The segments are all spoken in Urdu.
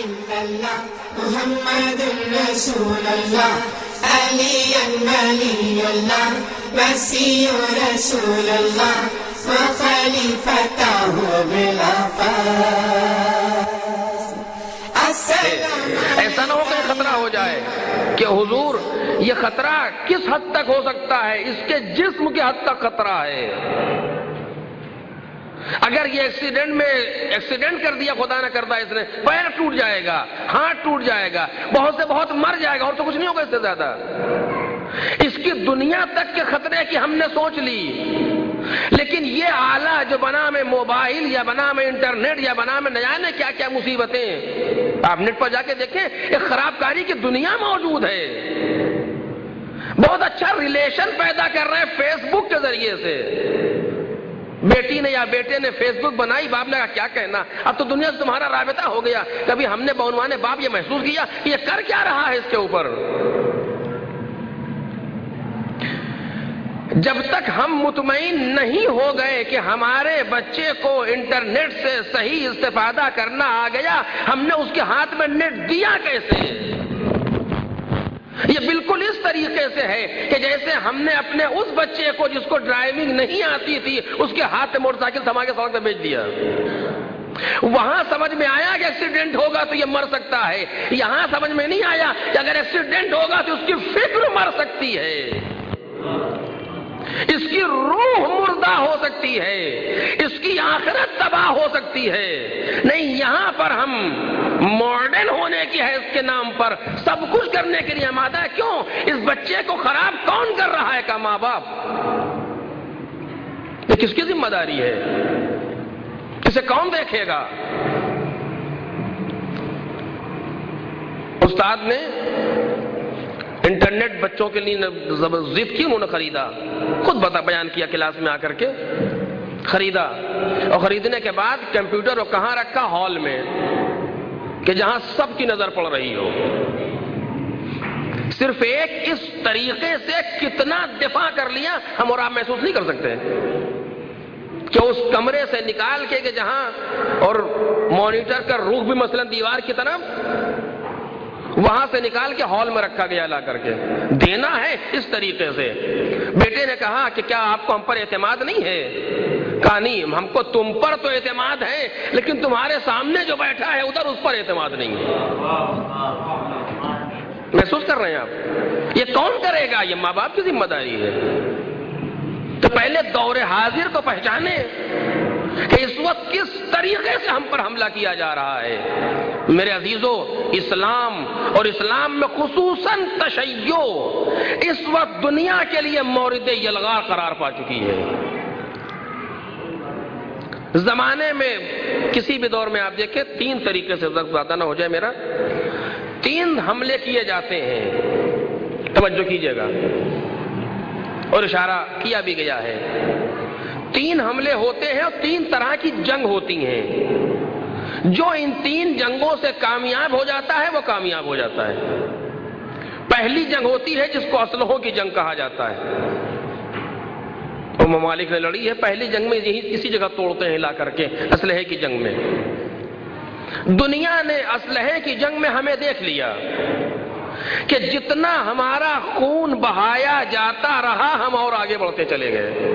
إلا الله محمد رسول الله علي ولي الله مسيح رسول الله وخليفته بالعباس. ایسا نہ ہو کہ خطرہ ہو جائے کہ حضور یہ خطرہ کس حد تک ہو سکتا ہے، اس کے جسم کے حد تک خطرہ ہے. اگر یہ ایکسیڈنٹ کر دیا خدا نہ کرتا اس نے، پیر ٹوٹ جائے گا، ہاتھ ٹوٹ جائے گا، بہت سے بہت مر جائے گا، اور تو کچھ نہیں ہوگا اس سے زیادہ. اس کی دنیا تک کے خطرے کی ہم نے سوچ لی، لیکن یہ آلہ جو بنا میں موبائل یا بنا میں انٹرنیٹ یا بنا میں نہ جانے کیا کیا مصیبتیں، آپ نیٹ پر جا کے دیکھیں، ایک خراب کاری کی دنیا موجود ہے. بہت اچھا ریلیشن پیدا کر رہے ہیں فیس بک کے ذریعے سے. بیٹی نے یا بیٹے نے فیس بک بنائی، باپ نے کہا کیا کہنا، اب تو دنیا سے تمہارا رابطہ ہو گیا. کبھی ہم نے بعنوان باپ یہ محسوس کیا کہ یہ کر کیا رہا ہے اس کے اوپر. جب تک ہم مطمئن نہیں ہو گئے کہ ہمارے بچے کو انٹرنیٹ سے صحیح استفادہ کرنا آ گیا، ہم نے اس کے ہاتھ میں نیٹ دیا کیسے؟ یہ بالکل اس طریقے سے ہے کہ جیسے ہم نے اپنے اس بچے کو جس کو ڈرائیونگ نہیں آتی تھی اس کے ہاتھ میں موٹر سائیکل تھما کے سڑک پہ بھیج دیا. وہاں سمجھ میں آیا کہ ایکسیڈنٹ ہوگا تو یہ مر سکتا ہے، یہاں سمجھ میں نہیں آیا کہ اگر ایکسیڈنٹ ہوگا تو اس کی فکر مر سکتی ہے، اس کی روح مردہ ہو سکتی ہے، اس کی آخرت تباہ ہو سکتی ہے. نہیں، یہاں پر ہم ماڈرن ہونے کی حیث کے نام پر سب کچھ کرنے کے لیے آمادہ ہے. کیوں؟ اس بچے کو خراب کون کر رہا ہے کا ماں باپ. یہ کس کی ذمہ داری ہے؟ اسے کون دیکھے گا؟ استاد نے انٹرنیٹ بچوں کے لیے ضد کی، انہوں نے خریدا، خود بیان کیا کلاس میں آ کر کے، خریدا، اور خریدنے کے بعد کمپیوٹر کو کہاں رکھا؟ ہال میں، کہ جہاں سب کی نظر پڑ رہی ہو. صرف ایک اس طریقے سے کتنا دفاع کر لیا ہم اور آپ محسوس نہیں کر سکتے کہ اس کمرے سے نکال کے کہ جہاں، اور مانیٹر کا رخ بھی مثلا دیوار کی طرف، وہاں سے نکال کے ہال میں رکھا گیا لا کر کے. دینا ہے اس طریقے سے. بیٹے نے کہا کہ کیا آپ کو ہم پر اعتماد نہیں ہے؟ کہا نہیں، ہم کو تم پر تو اعتماد ہے، لیکن تمہارے سامنے جو بیٹھا ہے ادھر اس پر اعتماد نہیں ہے. محسوس کر رہے ہیں آپ؟ یہ کون کرے گا؟ یہ ماں باپ کی ذمہ داری ہے. تو پہلے دور حاضر کو پہچانے کہ اس وقت کس طریقے سے ہم پر حملہ کیا جا رہا ہے. میرے عزیزو، اسلام اور اسلام میں خصوصاً تشیع اس وقت دنیا کے لیے مورد یلغار قرار پا چکی ہے. زمانے میں کسی بھی دور میں آپ دیکھیں، 3 طریقے سے، زیادہ نہ ہو جائے میرا، 3 حملے کیے جاتے ہیں. توجہ کیجئے گا، اور اشارہ کیا بھی گیا ہے. 3 حملے ہوتے ہیں اور 3 طرح کی جنگ ہوتی ہیں. جو ان 3 جنگوں سے کامیاب ہو جاتا ہے وہ کامیاب ہو جاتا ہے. پہلی جنگ ہوتی ہے جس کو اسلحوں کی جنگ کہا جاتا ہے. وہ ممالک نے لڑی ہے. پہلی جنگ میں یہی کسی جگہ توڑتے ہیں لا کر کے، اسلحے کی جنگ میں. دنیا نے اسلحے کی جنگ میں ہمیں دیکھ لیا کہ جتنا ہمارا خون بہایا جاتا رہا ہم اور آگے بڑھتے چلے گئے.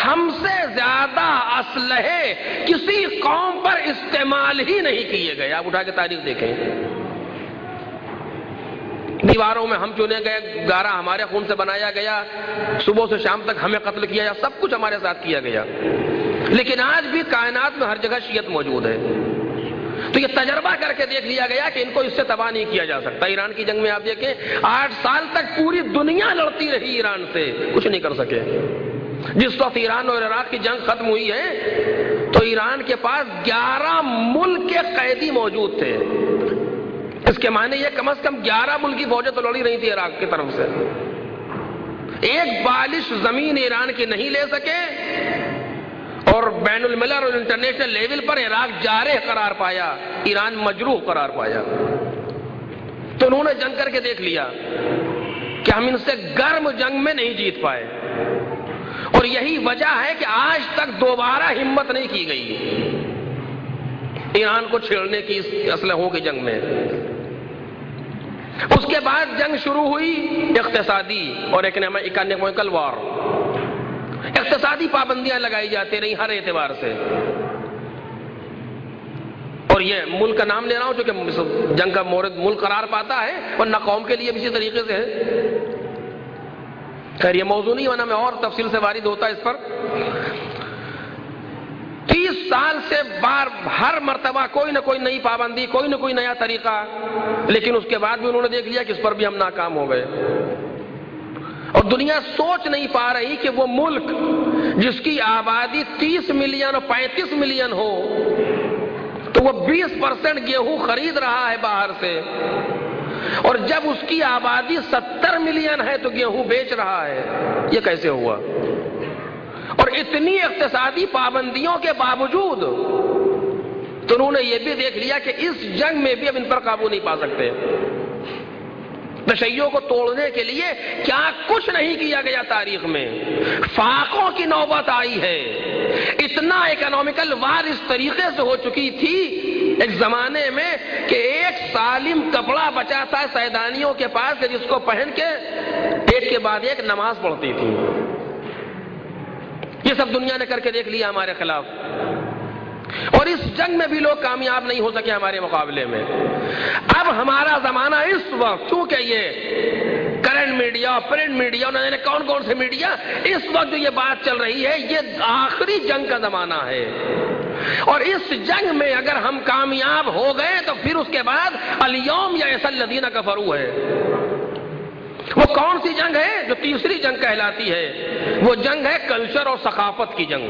ہم سے زیادہ اسلحے کسی قوم پر استعمال ہی نہیں کیے گئے. آپ اٹھا کے تاریخ دیکھیں. دیواروں میں ہم چنے گئے، گارا ہمارے خون سے بنایا گیا، صبح سے شام تک ہمیں قتل کیا گیا، سب کچھ ہمارے ساتھ کیا گیا. لیکن آج بھی کائنات میں ہر جگہ شیعت موجود ہے. تو یہ تجربہ کر کے دیکھ لیا گیا کہ ان کو اس سے تباہ نہیں کیا جا سکتا. ایران کی جنگ میں آپ دیکھیں، 8 سال تک پوری دنیا لڑتی رہی ایران سے، کچھ نہیں کر سکے. جس وقت ایران اور عراق کی جنگ ختم ہوئی ہے تو ایران کے پاس 11 ملک کے قیدی موجود تھے. اس کے معنی یہ کم از کم 11 ملک کی فوجیں تو لڑی رہی تھی عراق کی طرف سے. ایک بالش زمین ایران کی نہیں لے سکے، اور بین الملل اور انٹرنیشنل لیول پر عراق جارح قرار پایا، ایران مجروح قرار پایا. تو انہوں نے جنگ کر کے دیکھ لیا کہ ہم ان سے گرم جنگ میں نہیں جیت پائے، اور یہی وجہ ہے کہ آج تک دوبارہ ہمت نہیں کی گئی. ایران کو چھیڑنے کی اسلحوں کی جنگ میں۔ اس کے بعد جنگ شروع ہوئی اقتصادی اور اکنامکل وار، اقتصادی پابندیاں لگائی جاتی رہی ہر اعتبار سے، اور یہ ملک کا نام لے رہا ہوں جو کہ جنگ کا مورد ملک قرار پاتا ہے، اور نہ قوم کے لیے بھی اسی طریقے سے ہے۔ خیر یہ موضوع نہیں ہونا، میں اور تفصیل سے وارد ہوتا اس پر۔ 30 سال سے ہر مرتبہ کوئی نہ کوئی نئی پابندی، کوئی نہ کوئی نیا طریقہ، لیکن اس کے بعد بھی انہوں نے دیکھ لیا کہ اس پر بھی ہم ناکام ہو گئے، اور دنیا سوچ نہیں پا رہی کہ وہ ملک جس کی آبادی 30 ملین اور 35 ملین ہو تو وہ 20% گیہوں خرید رہا ہے باہر سے، اور جب اس کی آبادی 70 ملین ہے تو گیہوں بیچ رہا ہے۔ یہ کیسے ہوا؟ اور اتنی اقتصادی پابندیوں کے باوجود تو انہوں نے یہ بھی دیکھ لیا کہ اس جنگ میں بھی اب ان پر قابو نہیں پا سکتے۔ تشیع کو توڑنے کے لیے کیا کچھ نہیں کیا گیا تاریخ میں، فاقوں کی نوبت آئی ہے۔ اتنا اکنامکل وار اس طریقے سے ہو چکی تھی ایک زمانے میں کہ ایک سالم کپڑا بچا تھا سیدانیوں کے پاس کہ جس کو پہن کے ایک کے بعد ایک نماز پڑھتی تھی۔ یہ سب دنیا نے کر کے دیکھ لیا ہمارے خلاف، اور اس جنگ میں بھی لوگ کامیاب نہیں ہو سکے ہمارے مقابلے میں۔ اب ہمارا زمانہ اس وقت، چونکہ یہ کرنٹ میڈیا، پرنٹ میڈیا، نہ جانے کون کون سے میڈیا، اس وقت جو یہ بات چل رہی ہے یہ آخری جنگ کا زمانہ ہے، اور اس جنگ میں اگر ہم کامیاب ہو گئے تو پھر اس کے بعد الیوم یئس الذین کفروا ہے۔ وہ کون سی جنگ ہے جو تیسری جنگ کہلاتی ہے؟ وہ جنگ ہے کلچر اور ثقافت کی جنگ۔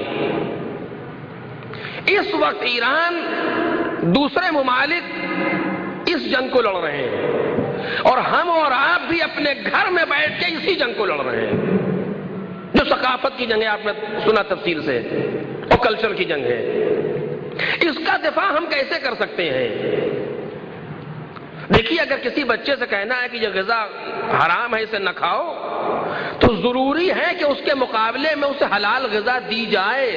اس وقت ایران، دوسرے ممالک اس جنگ کو لڑ رہے ہیں، اور ہم اور آپ بھی اپنے گھر میں بیٹھ کے اسی جنگ کو لڑ رہے ہیں، جو ثقافت کی جنگ ہے، آپ نے سنا تفصیل سے، اور کلچر کی جنگ ہے۔ اس کا دفاع ہم کیسے کر سکتے ہیں؟ دیکھیے، اگر کسی بچے سے کہنا ہے کہ یہ غذا حرام ہے، اسے نہ کھاؤ، تو ضروری ہے کہ اس کے مقابلے میں اسے حلال غذا دی جائے،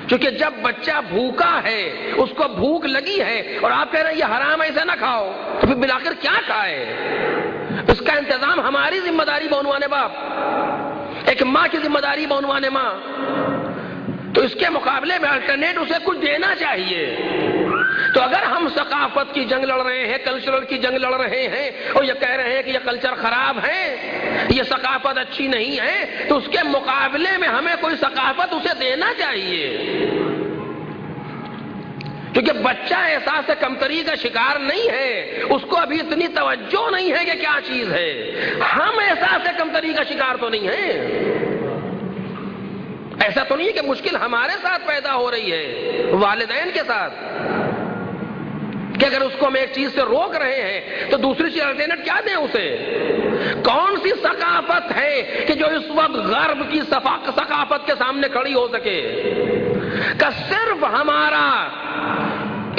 کیونکہ جب بچہ بھوکا ہے، اس کو بھوک لگی ہے، اور آپ کہہ رہے ہیں یہ حرام ہے اسے نہ کھاؤ، تو پھر بالآخر کیا کھائے؟ اس کا انتظام ہماری ذمہ داری بعنوان باپ، ایک ماں کی ذمہ داری بعنوان ماں، تو اس کے مقابلے میں الٹرنیٹ اسے کچھ دینا چاہیے۔ تو اگر ہم ثقافت کی جنگ لڑ رہے ہیں، کلچرل کی جنگ لڑ رہے ہیں، اور یہ کہہ رہے ہیں کہ یہ کلچر خراب ہے، یہ ثقافت اچھی نہیں ہے، تو اس کے مقابلے میں ہمیں کوئی ثقافت اسے دینا چاہیے، کیونکہ بچہ احساس کمتری کا شکار نہیں ہے، اس کو ابھی اتنی توجہ نہیں ہے کہ کیا چیز ہے۔ ہم احساس کمتری کا شکار تو نہیں ہیں، ایسا تو نہیں ہے کہ مشکل ہمارے ساتھ پیدا ہو رہی ہے، والدین کے ساتھ، کہ اگر اس کو ہم ایک چیز سے روک رہے ہیں تو دوسری چیز الٹرنیٹ کیا دیں اسے؟ کون سی ثقافت ہے کہ جو اس وقت غرب کی ثقافت کے سامنے کھڑی ہو سکے؟ کہ صرف ہمارا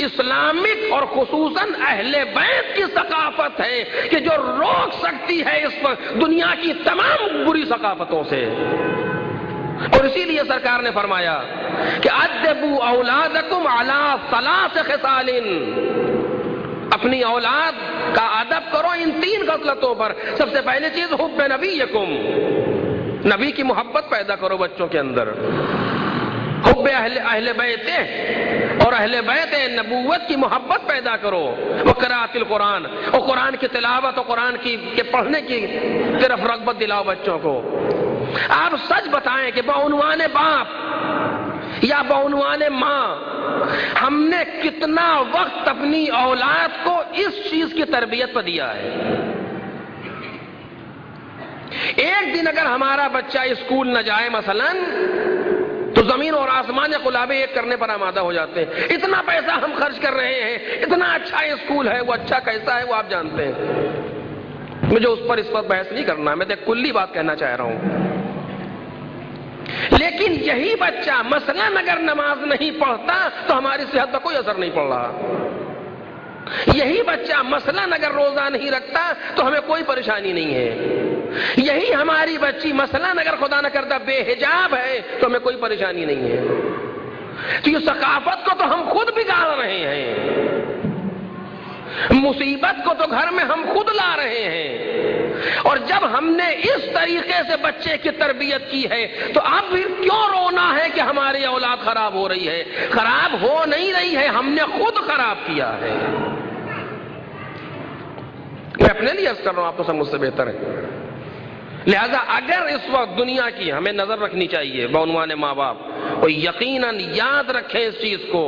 اسلامک اور خصوصاً اہل بیت کی ثقافت ہے کہ جو روک سکتی ہے اس وقت دنیا کی تمام بری ثقافتوں سے۔ اور اسی لیے سرکار نے فرمایا کہ ادبوا اولادکم علی ثلاث خصال، اپنی اولاد کا ادب کرو ان 3 خصلتوں پر۔ سب سے پہلی چیز حب نبیکم، نبی کی محبت پیدا کرو بچوں کے اندر، حب اہل بیت، اور اہل بیت نبوت کی محبت پیدا کرو، وقراءۃ القرآن، اور قرآن کی تلاوت اور قرآن کے پڑھنے کی طرف رغبت دلاؤ بچوں کو۔ آپ سچ بتائیں کہ بعنوان باپ یا بعنوان ماں ہم نے کتنا وقت اپنی اولاد کو اس چیز کی تربیت پر دیا ہے؟ ایک دن اگر ہمارا بچہ اسکول نہ جائے مثلا تو زمین اور آسمان یا قلابے ایک کرنے پر آمادہ ہو جاتے ہیں۔ اتنا پیسہ ہم خرچ کر رہے ہیں، اتنا اچھا اسکول ہے، وہ اچھا کیسا ہے وہ آپ جانتے ہیں، مجھے اس پر اس وقت بحث نہیں کرنا ہے، میں تو ایک کلی بات کہنا چاہ رہا ہوں۔ لیکن یہی بچہ مثلاً اگر نماز نہیں پڑھتا تو ہماری صحت پر کوئی اثر نہیں پڑ رہا، یہی بچہ مثلاً اگر روزہ نہیں رکھتا تو ہمیں کوئی پریشانی نہیں ہے، یہی ہماری بچی مثلاً اگر خدا نہ کرتا بے حجاب ہے تو ہمیں کوئی پریشانی نہیں ہے۔ تو یہ ثقافت کو تو ہم خود بگاڑ رہے ہیں، مصیبت کو تو گھر میں ہم خود لا رہے ہیں۔ اور جب ہم نے اس طریقے سے بچے کی تربیت کی ہے تو اب پھر کیوں رونا ہے کہ ہماری اولاد خراب ہو رہی ہے؟ خراب ہو نہیں رہی ہے، ہم نے خود خراب کیا ہے۔ میں اپنے لیے عرض کر رہا ہوں، آپ تو سب مجھ سے بہتر ہے۔ لہذا اگر اس وقت دنیا کی ہمیں نظر رکھنی چاہیے بعنوان ماں باپ، اور یقیناً یاد رکھیں اس چیز کو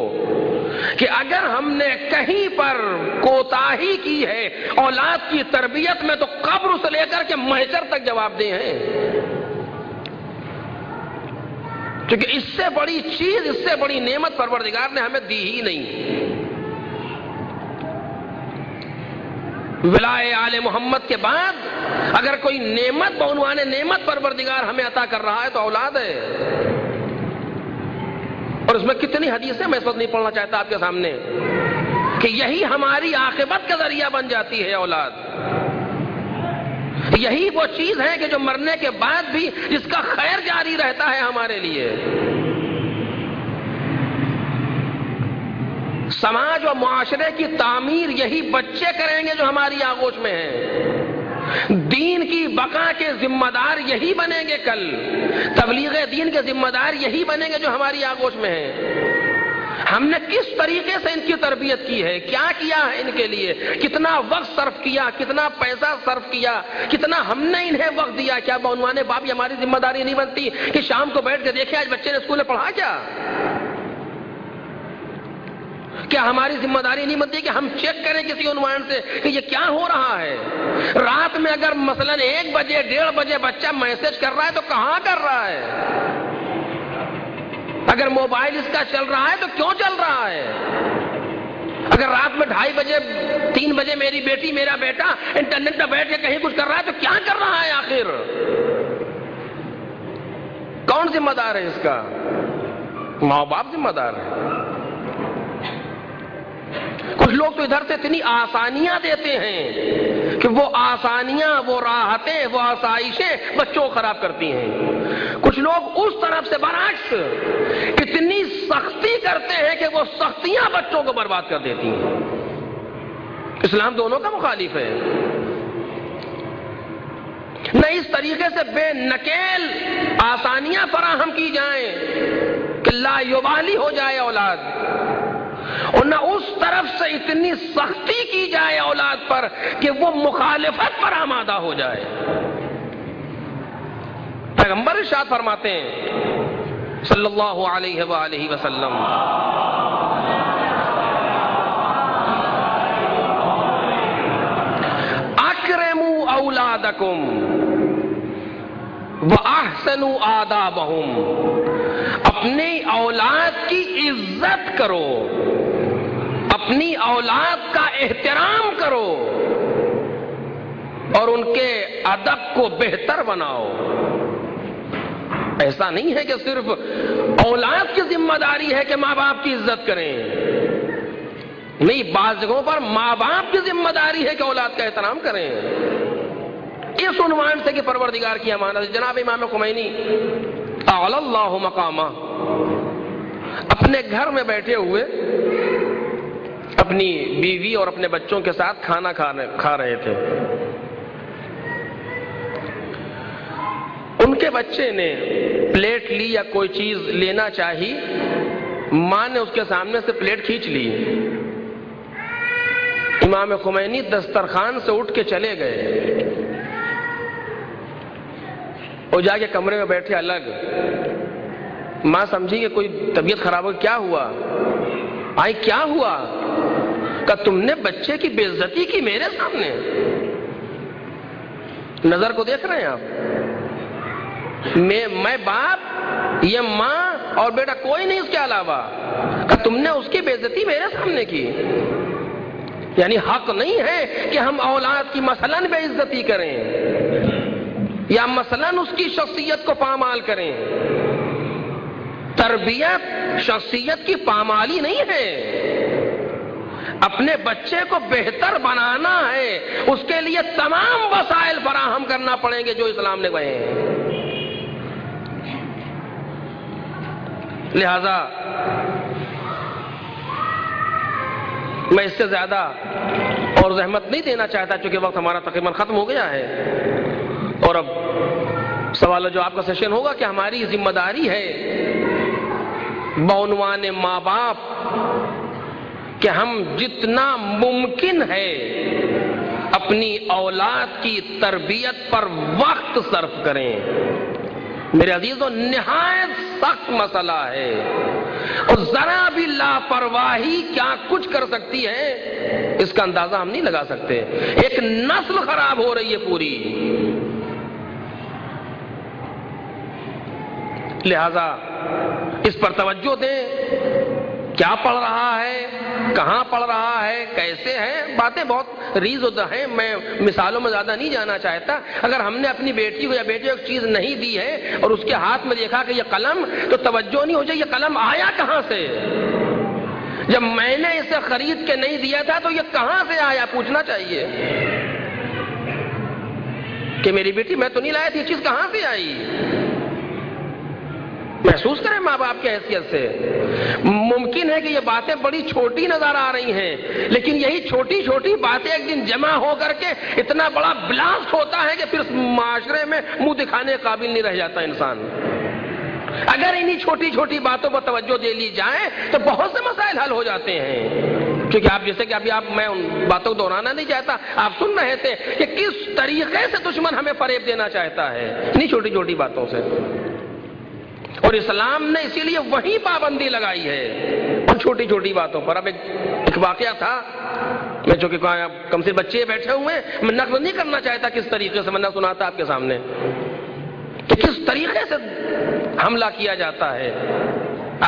کہ اگر ہم نے کہیں پر کوتاہی کی ہے اولاد کی تربیت میں تو قبر سے لے کر کے محشر تک جواب دے ہیں، کیونکہ اس سے بڑی چیز، اس سے بڑی نعمت پروردگار نے ہمیں دی ہی نہیں۔ ولائے آل محمد کے بعد اگر کوئی نعمت بعنوان نعمت پروردگار ہمیں عطا کر رہا ہے تو اولاد ہے۔ اور اس میں کتنی حدیثیں میں اس وقت نہیں پڑھنا چاہتا آپ کے سامنے کہ یہی ہماری عاقبت کا ذریعہ بن جاتی ہے اولاد۔ یہی وہ چیز ہے کہ جو مرنے کے بعد بھی جس کا خیر جاری رہتا ہے ہمارے لیے۔ سماج و معاشرے کی تعمیر یہی بچے کریں گے جو ہماری آغوش میں ہیں۔ دین کی بقا کے ذمہ دار یہی بنیں گے کل، تبلیغ دین کے ذمہ دار یہی بنیں گے جو ہماری آغوش میں ہیں۔ ہم نے کس طریقے سے ان کی تربیت کی ہے، کیا کیا ہے ان کے لیے، کتنا وقت صرف کیا، کتنا پیسہ صرف کیا، کتنا ہم نے انہیں وقت دیا۔ کیا بعنوان باپ یہ ہماری ذمہ داری نہیں بنتی کہ شام کو بیٹھ کے دیکھیں آج بچے نے اسکول میں پڑھا کیا ہماری ذمہ داری نہیں بنتی کہ ہم چیک کریں کسی عنوان سے کہ یہ کیا ہو رہا ہے؟ رات میں اگر مثلا 1 بجے 1:30 بجے بچہ میسج کر رہا ہے تو کہاں کر رہا ہے؟ اگر موبائل اس کا چل رہا ہے تو کیوں چل رہا ہے؟ اگر رات میں 2:30 بجے 3 بجے میری بیٹی میرا بیٹا انٹرنیٹ پہ بیٹھ کے کہیں کچھ کر رہا ہے تو کیا کر رہا ہے آخر؟ کون ذمہ دار ہے اس کا؟ ماں باپ ذمہ دار ہے۔ کچھ لوگ تو ادھر سے اتنی آسانیاں دیتے ہیں کہ وہ آسانیاں، وہ راحتیں، وہ آسائشیں بچوں کو خراب کرتی ہیں۔ کچھ لوگ اس طرف سے برعکس اتنی سختی کرتے ہیں کہ وہ سختیاں بچوں کو برباد کر دیتی ہیں۔ اسلام دونوں کا مخالف ہے۔ نہ اس طریقے سے بے نکیل آسانیاں فراہم کی جائیں کہ لا یبالی ہو جائے اولاد، اور نہ اس طرف سے اتنی سختی کی جائے اولاد پر کہ وہ مخالفت پر آمادہ ہو جائے۔ پیغمبر ارشاد فرماتے ہیں صلی اللہ علیہ وآلہ وسلم، اکرموا اولادکم واحسنوا آدابہم، اپنی اولاد کی عزت کرو، اپنی اولاد کا احترام کرو اور ان کے ادب کو بہتر بناؤ۔ ایسا نہیں ہے کہ صرف اولاد کی ذمہ داری ہے کہ ماں باپ کی عزت کریں، نہیں، بعض جگہوں پر ماں باپ کی ذمہ داری ہے کہ اولاد کا احترام کریں۔ اس عنوان سے کہ پروردگار کی امانت، جناب امام خمینی اعلی اللہ مقامہ اپنے گھر میں بیٹھے ہوئے اپنی بیوی اور اپنے بچوں کے ساتھ کھانا کھا رہے تھے۔ ان کے بچے نے پلیٹ لی یا کوئی چیز لینا چاہی، ماں نے اس کے سامنے سے پلیٹ کھینچ لی۔ امام خمینی دسترخوان سے اٹھ کے چلے گئے اور جا کے کمرے میں بیٹھے الگ۔ ماں سمجھی کہ کوئی طبیعت خراب ہو، کیا ہوا؟ آئی کیا ہوا؟ کہ تم نے بچے کی بے عزتی کی میرے سامنے۔ نظر کو دیکھ رہے ہیں آپ؟ میں باپ، یہ ماں اور بیٹا، کوئی نہیں اس کے علاوہ، کہ تم نے اس کی بے عزتی میرے سامنے کی۔ یعنی حق نہیں ہے کہ ہم اولاد کی مثلاً بے عزتی کریں یا مثلاً اس کی شخصیت کو پامال کریں۔ تربیت شخصیت کی پامالی نہیں ہے، اپنے بچے کو بہتر بنانا ہے، اس کے لیے تمام وسائل فراہم کرنا پڑیں گے جو اسلام نے کہے ہیں۔ لہذا میں اس سے زیادہ اور زحمت نہیں دینا چاہتا چونکہ وقت ہمارا تقریباً ختم ہو گیا ہے، اور اب سوال و جواب کا سیشن ہوگا کہ ہماری ذمہ داری ہے بعنوان ماں باپ کہ ہم جتنا ممکن ہے اپنی اولاد کی تربیت پر وقت صرف کریں۔ میرے عزیزو، نہایت سخت مسئلہ ہے، اور ذرا بھی لاپرواہی کیا کچھ کر سکتی ہے اس کا اندازہ ہم نہیں لگا سکتے۔ ایک نسل خراب ہو رہی ہے پوری۔ لہذا اس پر توجہ دیں، کیا پڑھ رہا ہے، کہاں پڑھ رہا ہے، کیسے ہے، باتیں بہت ریز ہیں، میں مثالوں میں زیادہ نہیں جانا چاہتا۔ اگر ہم نے اپنی بیٹی کو یا بیٹے کو ایک چیز نہیں دی ہے اور اس کے ہاتھ میں دیکھا کہ یہ قلم، تو توجہ نہیں ہو جائے یہ قلم آیا کہاں سے؟ جب میں نے اسے خرید کے نہیں دیا تھا تو یہ کہاں سے آیا، پوچھنا چاہیے کہ میری بیٹی میں تو نہیں لایا تھی، یہ چیز کہاں سے آئی؟ محسوس کریں ماں باپ کی حیثیت سے۔ ممکن ہے کہ یہ باتیں بڑی چھوٹی نظر آ رہی ہیں، لیکن یہی چھوٹی چھوٹی باتیں ایک دن جمع ہو کر کے اتنا بڑا بلاسٹ ہوتا ہے کہ پھر معاشرے میں منہ دکھانے قابل نہیں رہ جاتا انسان۔ اگر انہی چھوٹی چھوٹی باتوں پر توجہ دے لی جائے تو بہت سے مسائل حل ہو جاتے ہیں۔ کیونکہ آپ جیسے کہ ابھی میں ان باتوں کو دہرانا نہیں چاہتا، آپ سن رہے تھے کہ کس طریقے سے دشمن ہمیں فریب دینا چاہتا ہے انہی چھوٹی چھوٹی باتوں سے، اور اسلام نے اسی لیے وہی پابندی لگائی ہے ان چھوٹی چھوٹی باتوں پر۔ اب ایک واقعہ تھا، میں چونکہ کم سے بچے بیٹھے ہوئے ہیں، میں نقل نہیں کرنا چاہتا کس طریقے سے، میں نہ سناتا آپ کے سامنے کہ کس طریقے سے حملہ کیا جاتا ہے۔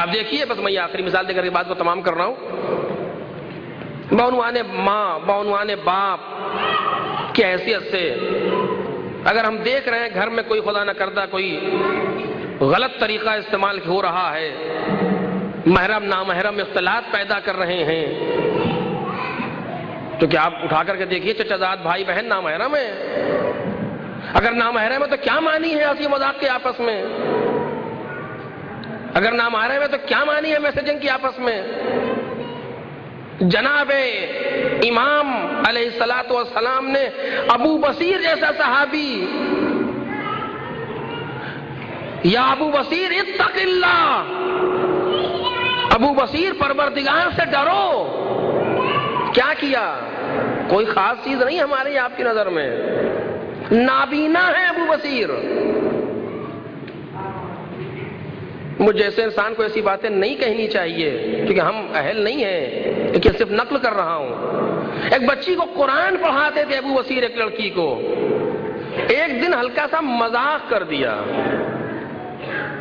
آپ دیکھیے، بس میں یہ آخری مثال دے کر کے بات کو تمام کر رہا ہوں۔ بعنوان ماں، بعنوان باپ کی حیثیت سے اگر ہم دیکھ رہے ہیں گھر میں کوئی خدا نہ کردہ کوئی غلط طریقہ استعمال ہو رہا ہے، محرم نامحرم اختلاط پیدا کر رہے ہیں، تو کیا آپ اٹھا کر کے دیکھیے چچا زاد بھائی بہن نامحرم ہے؟ اگر نامحرم ہے تو کیا معنی ہے ہنسی مذاق کے آپس میں؟ اگر نامحرم ہے تو کیا معنی ہے میسجنگ کی آپس میں؟ جناب امام علیہ الصلوۃ والسلام نے ابو بصیر جیسا صحابی، یا ابو بصیر اتق اللہ، ابو بصیر پروردگار سے ڈرو، کیا کیا؟ کوئی خاص چیز نہیں ہماری آپ کی نظر میں، نابینا ہے ابو بصیر۔ مجھ جیسے انسان کو ایسی باتیں نہیں کہنی چاہیے کیونکہ ہم اہل نہیں ہیں، لیکن صرف نقل کر رہا ہوں۔ ایک بچی کو قرآن پڑھاتے تھے ابو بصیر، ایک لڑکی کو، ایک دن ہلکا سا مذاق کر دیا،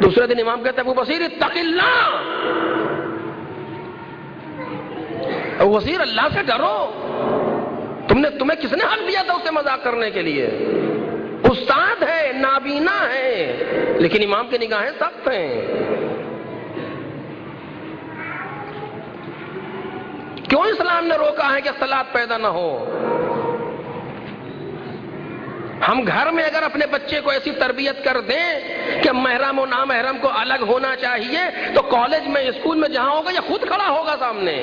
دوسرے دن امام کہتے ابو بصیر اتق اللہ، ابو بصیر اللہ سے ڈرو، تمہیں کس نے حق دیا تھا اسے مذاق کرنے کے لیے؟ استاد ہے، نابینا ہے، لیکن امام کی نگاہیں سخت ہیں۔ کیوں اسلام نے روکا ہے کہ اختلاط پیدا نہ ہو؟ ہم گھر میں اگر اپنے بچے کو ایسی تربیت کر دیں کہ محرم و نامحرم کو الگ ہونا چاہیے، تو کالج میں، اسکول میں جہاں ہوگا یہ خود کھڑا ہوگا سامنے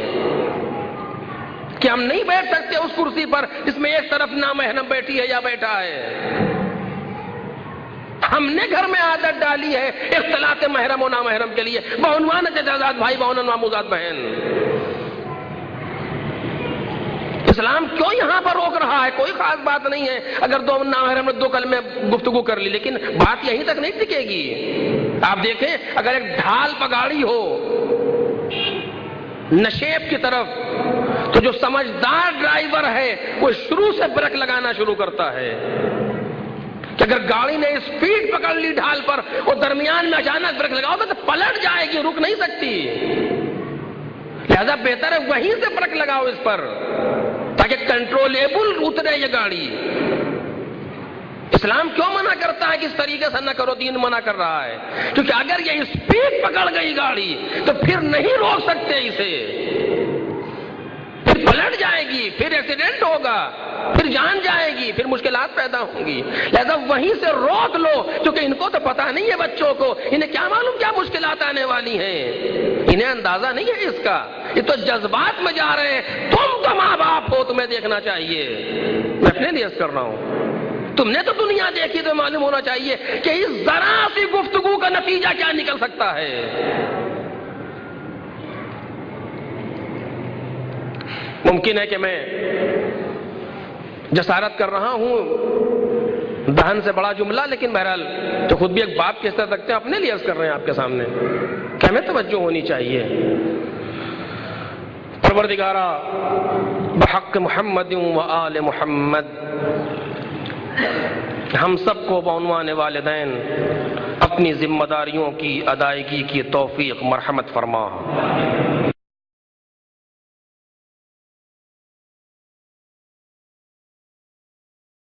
کہ ہم نہیں بیٹھ سکتے اس کرسی پر جس میں ایک طرف نامحرم بیٹھی ہے یا بیٹھا ہے۔ ہم نے گھر میں عادت ڈالی ہے اختلاط محرم و نامحرم کے لیے، بعنوان چچا بھائی، بعنوان ماموزاد بہن۔ اسلام کیوں یہاں پر روک رہا ہے؟ کوئی خاص بات نہیں ہے اگر دو نامحرم نے دو کلمے گفتگو کر لی، لیکن بات یہیں تک نہیں ٹکے گی۔ آپ دیکھیں اگر ایک ڈھال پگاڑی ہو نشیب کی طرف، تو جو سمجھدار ڈرائیور ہے وہ شروع سے بریک لگانا شروع کرتا ہے کہ اگر گاڑی نے اسپیڈ پکڑ لی ڈھال پر، وہ درمیان میں اچانک بریک لگاؤ گے تو پلٹ جائے گی، رک نہیں سکتی۔ لہذا بہتر ہے وہیں سے بریک لگاؤ اس پر تاکہ کنٹرولیبل اترے یہ گاڑی۔ اسلام کیوں منع کرتا ہے کہ اس طریقے سے نہ کرو؟ دین منع کر رہا ہے کیونکہ اگر یہ اسپیڈ پکڑ گئی گاڑی تو پھر نہیں روک سکتے اسے، پھر پلٹ جائے گی، پھر ایکسیڈنٹ ہوگا، پھر جان جائے گی، پھر مشکلات پیدا ہوں گی۔ لہذا وہیں سے روک لو، کیونکہ ان کو تو پتہ نہیں ہے، بچوں کو انہیں کیا معلوم کیا مشکلات آنے والی ہیں، انہیں اندازہ نہیں ہے اس کا۔ یہ تو جذبات میں جا رہے ہیں. تم تو ماں باپ ہو, تمہیں دیکھنا چاہیے. میں اپنے لیے عرض کر رہا ہوں, تم نے تو دنیا دیکھی تو معلوم ہونا چاہیے کہ اس ذرا سی گفتگو کا نتیجہ کیا نکل سکتا ہے. ممکن ہے کہ میں جسارت کر رہا ہوں دہن سے بڑا جملہ, لیکن بہرحال تو خود بھی ایک باپ کس طرح رکھتے ہیں اپنے لیے عرض کر رہے ہیں آپ کے سامنے کہ ہمیں توجہ ہونی چاہیے. پروردگارا بحق محمد و آل محمد, ہم سب کو بعنوان والدین اپنی ذمہ داریوں کی ادائیگی کی توفیق مرحمت فرما.